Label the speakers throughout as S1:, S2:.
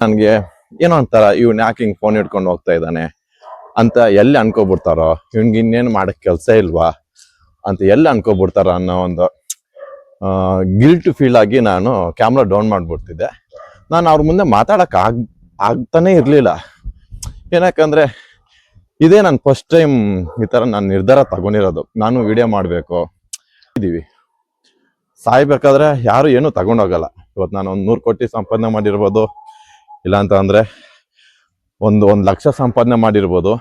S1: ನನಗೆ ಏನೋ ಒಂಥರ ಇವ್ನ ಯಾಕೆ ಹಿಂಗೆ ಫೋನ್ ಹಿಡ್ಕೊಂಡು ಹೋಗ್ತಾ ಇದ್ದಾನೆ ಅಂತ ಎಲ್ಲಿ ಅನ್ಕೋಬಿಡ್ತಾರೋ, ಇವ್ನಿಗೆ ಇನ್ನೇನು ಮಾಡಕ್ ಕೆಲಸ ಇಲ್ವಾ ಅಂತ ಎಲ್ಲಿ ಅನ್ಕೋಬಿಡ್ತಾರ ಅನ್ನೋ ಒಂದು ಗಿಲ್ಟ್ ಫೀಲ್ ಆಗಿ ನಾನು ಕ್ಯಾಮ್ರಾ ಡೌನ್ ಮಾಡ್ಬಿಡ್ತಿದ್ದೆ. ನಾನು ಅವ್ರ ಮುಂದೆ ಮಾತಾಡಕ್ ಆಗ್ತಾನೆ ಇರ್ಲಿಲ್ಲ. ಏನಕ್ಕಂದ್ರೆ ಇದೇ ನಾನು ಫಸ್ಟ್ ಟೈಮ್ ಈ ತರ ನಾನು ನಿರ್ಧಾರ ತಗೊಂಡಿರೋದು. ನಾನು ವಿಡಿಯೋ ಮಾಡ್ಬೇಕು ಇದೀವಿ, ಸಾಯ್ಬೇಕಾದ್ರೆ ಯಾರು ಏನು ತಗೊಂಡೋಗಲ್ಲ. ಇವತ್ತು ನಾನು 100 ಕೋಟಿ ಸಂಪಾದನೆ ಮಾಡಿರ್ಬೋದು, ಇಲ್ಲ ಅಂತ ಅಂದ್ರೆ ಒಂದು ಲಕ್ಷ ಸಂಪಾದನೆ ಮಾಡಿರ್ಬೋದು,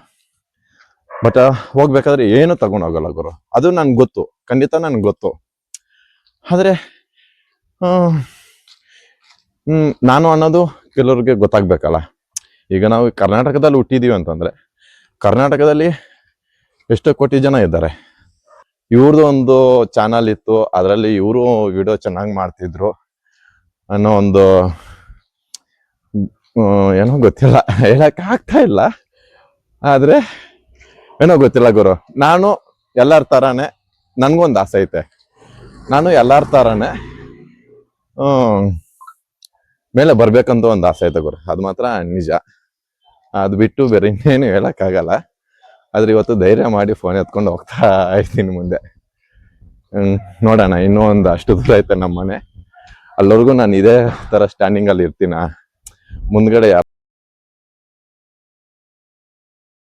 S1: ಬಟ್ ಹೋಗ್ಬೇಕಾದ್ರೆ ಏನು ತಗೊಂಡೋಗಲ್ಲ ಗುರು. ಅದು ನನ್ಗೆ ಗೊತ್ತು, ಖಂಡಿತ ನನ್ಗೆ ಗೊತ್ತು. ಆದ್ರೆ ನಾನು ಅನ್ನೋದು ಕೆಲವ್ರಿಗೆ ಗೊತ್ತಾಗ್ಬೇಕಲ್ಲ. ಈಗ ನಾವು ಕರ್ನಾಟಕದಲ್ಲಿ ಹುಟ್ಟಿದೀವಿ ಅಂತಂದ್ರೆ, ಕರ್ನಾಟಕದಲ್ಲಿ ಎಷ್ಟೋ ಕೋಟಿ ಜನ ಇದ್ದಾರೆ. ಇವ್ರದ್ದು ಒಂದು ಚಾನಲ್ ಇತ್ತು, ಅದರಲ್ಲಿ ಇವರು ವಿಡಿಯೋ ಚೆನ್ನಾಗಿ ಮಾಡ್ತಿದ್ರು ಅನ್ನೋ ಒಂದು ಏನೋ ಗೊತ್ತಿಲ್ಲ, ಹೇಳಕ್ ಆಗ್ತಾ ಇಲ್ಲ. ಆದ್ರೆ ಏನೋ ಗೊತ್ತಿಲ್ಲ ಗುರು, ನಾನು ಎಲ್ಲರ ತರಾನೇ ನನ್ಗೊಂದು ಆಸೆ ಐತೆ. ನಾನು ಎಲ್ಲರ ತರಾನೇ ಮೇಲೆ ಬರ್ಬೇಕಂತ ಒಂದು ಆಸೆ ಐತೆ ಗುರು, ಅದು ಮಾತ್ರ ನಿಜ. ಅದು ಬಿಟ್ಟು ಬೇರೆ ಇನ್ನೇನು ಹೇಳಕ್ಕಾಗಲ್ಲ. ಆದ್ರೆ ಇವತ್ತು ಧೈರ್ಯ ಮಾಡಿ ಫೋನ್ ಎತ್ಕೊಂಡು ಹೋಗ್ತಾ ಇರ್ತೀನಿ ಮುಂದೆ. ನೋಡೋಣ, ಇನ್ನೂ ಒಂದು ಅಷ್ಟು ದೂರ ಐತೆ ನಮ್ಮ ಮನೆ, ಅಲ್ಲಿವರೆಗೂ ನಾನು ಇದೇ ತರ ಸ್ಟ್ಯಾಂಡಿಂಗ್ ಅಲ್ಲಿ ಇರ್ತೀನ. ಮುಂದ್ಗಡೆ